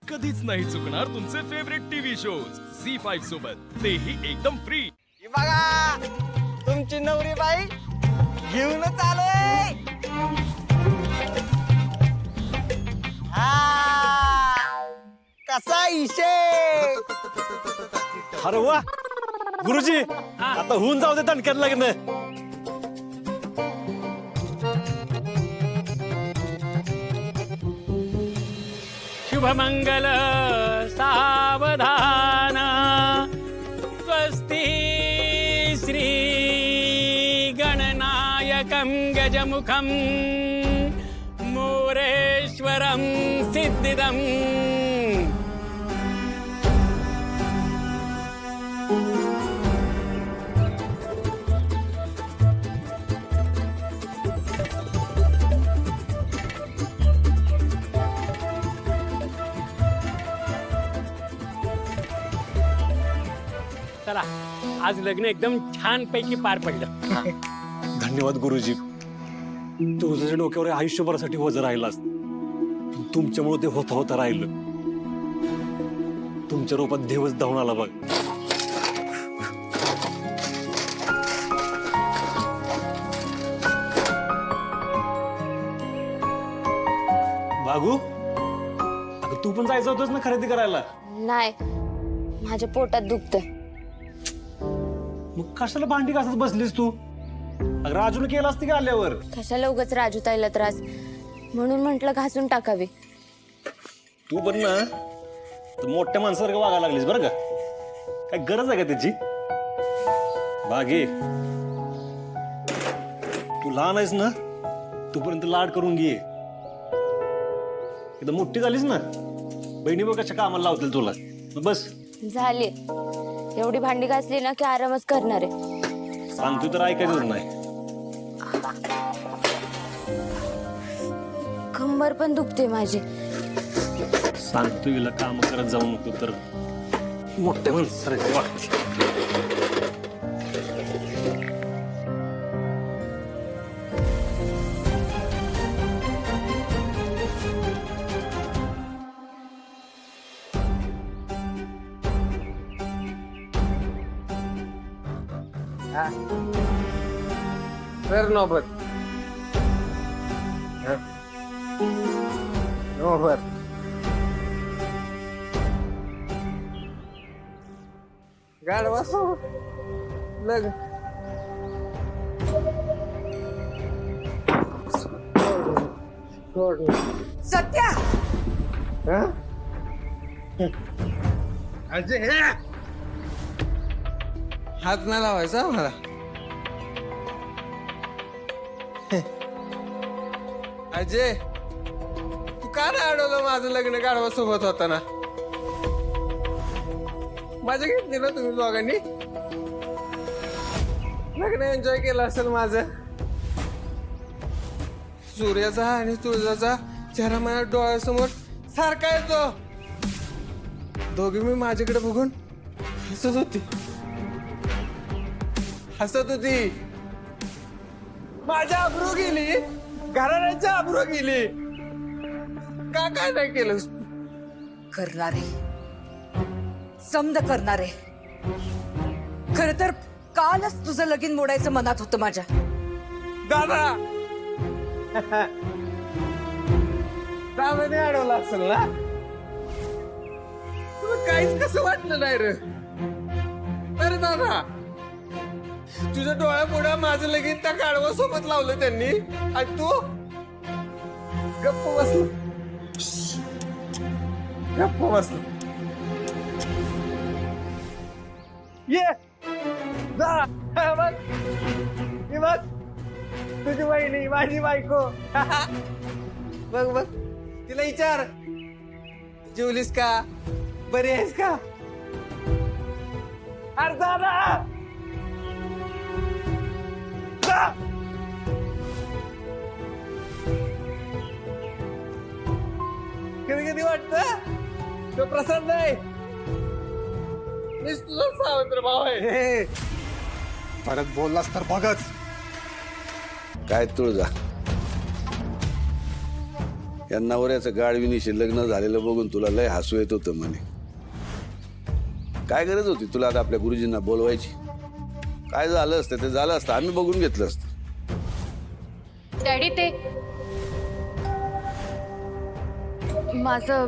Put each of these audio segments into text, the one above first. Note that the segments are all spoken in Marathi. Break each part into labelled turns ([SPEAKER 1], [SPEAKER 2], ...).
[SPEAKER 1] कधीच नाही चुकणार तुमचे फेवरेट टीव्ही शोज झी5 सोबत, तेही एकदम फ्री।
[SPEAKER 2] ही बघा तुमची नवरी बाई घेऊनच आलोय। कसा इशे?
[SPEAKER 3] अरे वा गुरुजी, आता होऊन जाऊ दे दणक्यात लग्न।
[SPEAKER 4] शुभमंगल सावधान स्वस्ति श्री गणनायकं गजमुखं मोरेश्वरं सिद्धिदम्। चला, आज लग्न एकदम छान पैकी पार पडलं।
[SPEAKER 3] धन्यवाद गुरुजी, तुझ्या डोक्यावर आयुष्यभरासाठी वजन राहिलास। तुमच्यामुळे ते होता होता राहिलं। तुमच्या रूपात देवच धावून आला बघ। बागू, अगं तू पण जायचं होतंस ना खरेदी करायला?
[SPEAKER 5] नाही, माझ्या पोटात दुखतंय।
[SPEAKER 3] मग कशाला भांडी घासत बसलीस तू? अगं राजूने केलं असते का आल्यावर?
[SPEAKER 5] कशाला उगाच राजू ताईला त्रास, म्हणून म्हंटल घासून टाकावी।
[SPEAKER 3] तू पण ना तर मोठ्या माणसासारखं वागायला लागलीस बरं का? काय गरज आहे का त्याची? बागे, तू लहान आहेस ना, तोपर्यंत लाड करून घे। एकदा मोठी झालीस ना, बहिणी बघ कशा कामाला लावतील तुला। मग बस
[SPEAKER 5] झाली, एवढी भांडी घासली ना की आरामच करणार आहे।
[SPEAKER 3] सांगतो तर ऐकायचंच नाही।
[SPEAKER 5] कंबर पण दुखते माझी।
[SPEAKER 3] सांगतो हिला काम करत जाऊ नको तर मोठ्या माणसासारखं वागते।
[SPEAKER 2] तर नोबत नोबत गाडवा लग
[SPEAKER 6] सत्या,
[SPEAKER 2] अजय हात नाही लावायचा मला। अजय, तू का नाही अडवलं माझं लग्न गाढवा सोबत होताना? माझ्या घेतली ना तुम्ही दोघांनी? लग्न एन्जॉय केलं असेल माझं। सूर्याचा आणि तुळजाचा चेहरा माझ्या डोळ्यासमोर सारखा येतो। दोघी मी माझ्याकडे बघून हसत होती, हसत होती। माझ्या अब्रू गेली, घराण्याच्या अब्रू गेली। का काय नाही केलंस?
[SPEAKER 6] करणारे समद करणारे। खर तर कालच तुझं लगीन मोडायचं मनात होतं माझ्या।
[SPEAKER 2] दादा दादाने अडवलं असेल ना? तुला काहीच कसं वाटलं नाही रे? अरे दादा, तुझ्या डोळ्यापुढे माझं लगीन त्या गाढवा सोबत लावलं त्यांनी आणि तू गप्प बसला, गप्प बसला। ये जा, बघ ही बघ तुझी बहिणी, माझी बायको। बघ बघ, तिला विचार, जेवलीस का, बरी आहेस का? अरे दादा जा। कधी कधी वाटत तो प्रसाद नाही, मीच तुझा सावत्र भाव आहे।
[SPEAKER 7] परत बोललास तर बघच।
[SPEAKER 8] काय तुळजा, या नवऱ्याचं गाडविनीशी लग्न झालेलं बघून तुला लय हसू येत होतं म्हणे. काय गरज होती तुला आता आपल्या गुरुजींना बोलवायची? काय झालं असतं ते झालं असतं, आम्ही बघून घेतलं असतं.
[SPEAKER 5] डॅडी ते माझं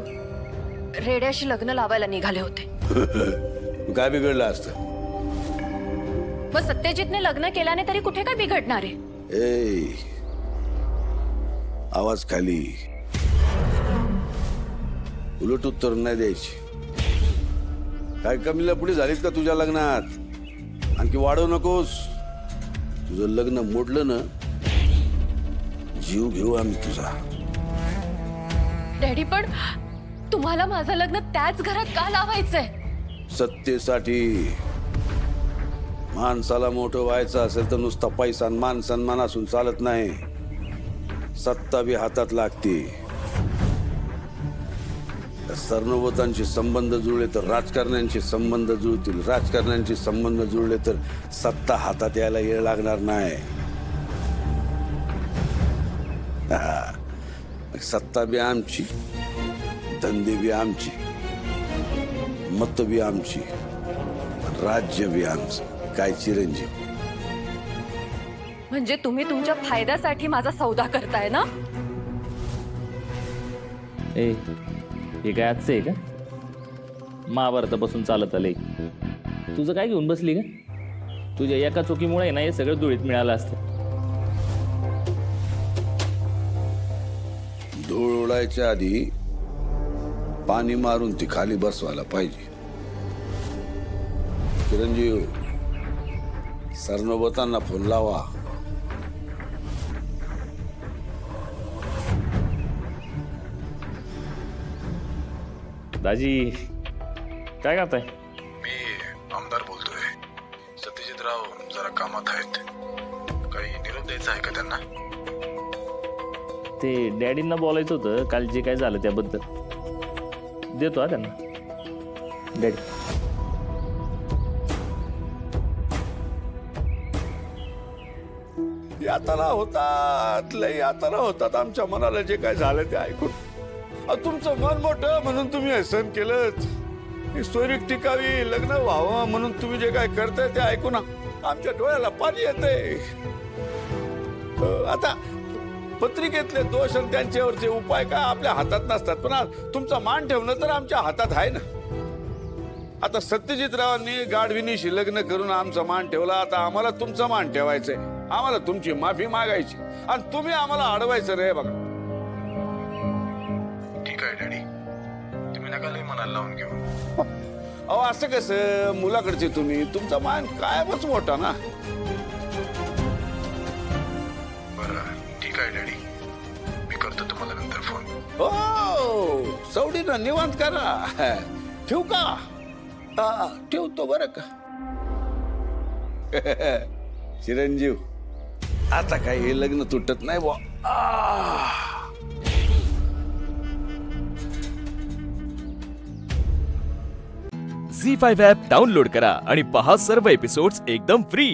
[SPEAKER 5] रेड्याशी लग्न लावायला निघाले होते.
[SPEAKER 8] काय बिघडलं असतं?
[SPEAKER 5] मग सत्यजितने लग्न केल्याने तरी कुठे काय बिघडणार आहे?
[SPEAKER 8] ए आवाज खाली, उलट उत्तर नाही द्यायची. काय कमी लपडी झालीत का तुझ्या लग्नात? आणखी वाढवू नकोस. तुझं लग्न मोडलं ना, जीव घेऊ आम्ही तुझा.
[SPEAKER 5] डॅडी पण तुम्हाला माझं लग्न त्याच घरात का लावायचंय?
[SPEAKER 8] सत्तेसाठी. माणसाला मोठं व्हायचं असेल तर नुसता पैसा आणि मान सन्मान असून चालत नाही. सत्ता बी हातात लागते. सरनोबतांशी संबंध जुळले तर राजकारण्यांशी संबंध जुळतील. राजकारण्यांशी संबंध जुळले तर सत्ता हातात यायला वेळ लागणार नाही. सत्ता बी आमची, धंदे बी आमची, मत बी आमची, राज्य बी आमचं. काय चिरंजीव?
[SPEAKER 5] म्हणजे तुम्ही तुमच्या फायद्यासाठी माझा सौदा करताय ना?
[SPEAKER 9] ए हे काय आजचं आहे का? महाभारतापासून चालत आलंय. तुझं काय घेऊन बसली का? तुझ्या एका चुकीमुळे ना हे सगळं धुळीत मिळालं असतं.
[SPEAKER 8] धूळ उडायच्या आधी पाणी मारून ती खाली बसवायला पाहिजे. चिरंजीव, सरनोबतांना फोन लावा.
[SPEAKER 9] दाजी काय करताय?
[SPEAKER 7] मी आमदार बोलतोय. सत्यजितराव जरा कामात आहेत. काही निरोप द्यायचा आहे का त्यांना?
[SPEAKER 9] ते डॅडींना बोलायचं होतं काल जे काय झालं त्याबद्दल. देतो हा त्यांना. डॅडी
[SPEAKER 8] यातना होतात, लय यातना होतात आमच्या मनाला जे काय झालं ते ऐकून. तुमचं मन मोठं म्हणून तुम्ही हे सहन केलं. सोयरीक टिकावी, लग्न व्हावं म्हणून तुम्ही जे काय करताय ते ऐकून आमच्या डोळ्याला पाणी येतंय. आता पत्रिकेतले दोष आणि त्यांच्यावरचे उपाय काय आपल्या हातात नसतात, पण तुमचा मान ठेवणं तर आमच्या हातात आहे ना. आता सत्यजितरावांनी गाढविनीशी लग्न करून आमचा मान ठेवला. आता आम्हाला तुमचा मान ठेवायचंय. आम्हाला तुमची माफी मागायची आणि तुम्ही आम्हाला अडवायचं रे. बघा
[SPEAKER 7] ठीक आहे डॅडी, तुम्ही नका लय मनाला लावून घेऊ.
[SPEAKER 8] अहो असं कसं? मुलाकडचे तुम्ही, तुमचा मान कायमच मोठा ना.
[SPEAKER 7] बरं ठीक आहे डॅडी, मी करतो तुम्हाला नंतर फोन.
[SPEAKER 8] हो सवडीनं निवांत करा. ठेवू का? ठेवतो बरं का. चिरंजीव, आता काही हे लग्न तुटत नाही बुवा.
[SPEAKER 1] झी5 ॲप डाउनलोड करा आणि पहा सर्व एपिसोड्स एकदम फ्री.